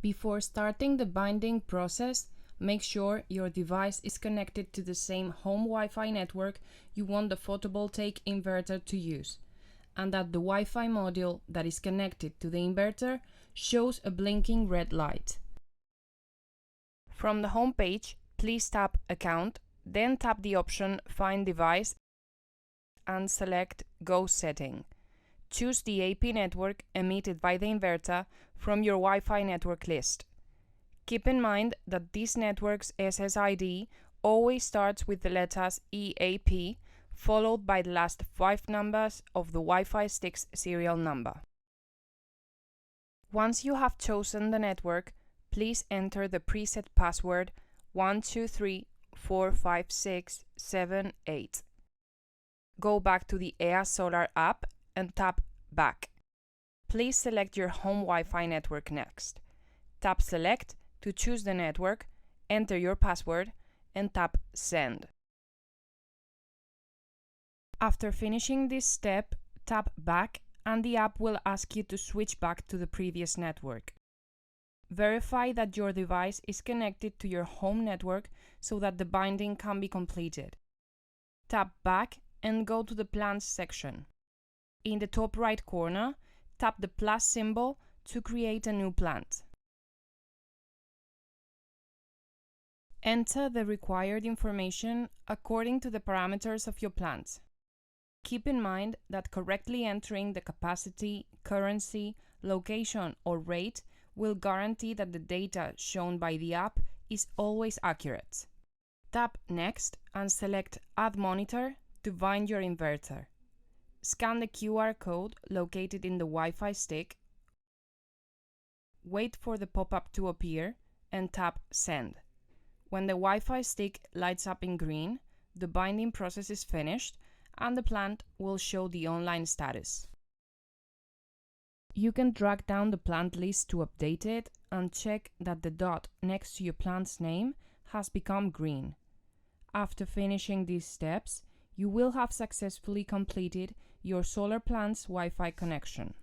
Before starting the binding process, make sure your device is connected to the same home Wi-Fi network you want the photovoltaic inverter to use, and that the Wi-Fi module that is connected to the inverter shows a blinking red light. From the home page, please tap Account, then tap the option Find Device and select Go Setting. Choose the AP network emitted by the inverter from your Wi-Fi network list. Keep in mind that this network's SSID always starts with the letters EAP, followed by the last 5 numbers of the Wi-Fi stick's serial number. Once you have chosen the network, please enter the preset password 12345678. Go back to the EAS Solar app and tap Back. Please select your home Wi-Fi network next. Tap Select to choose the network, enter your password, and tap Send. After finishing this step, tap Back and the app will ask you to switch back to the previous network. Verify that your device is connected to your home network so that the binding can be completed. Tap Back and go to the Plans section. In the top right corner, tap the plus symbol to create a new plant. Enter the required information according to the parameters of your plant. Keep in mind that correctly entering the capacity, currency, location, or rate will guarantee that the data shown by the app is always accurate. Tap Next and select Add Monitor to bind your inverter. Scan the QR code located in the Wi-Fi stick, wait for the pop-up to appear, and tap Send. When the Wi-Fi stick lights up in green, the binding process is finished and the plant will show the online status. You can drag down the plant list to update it and check that the dot next to your plant's name has become green. After finishing these steps, you will have successfully completed your solar plant's Wi-Fi connection.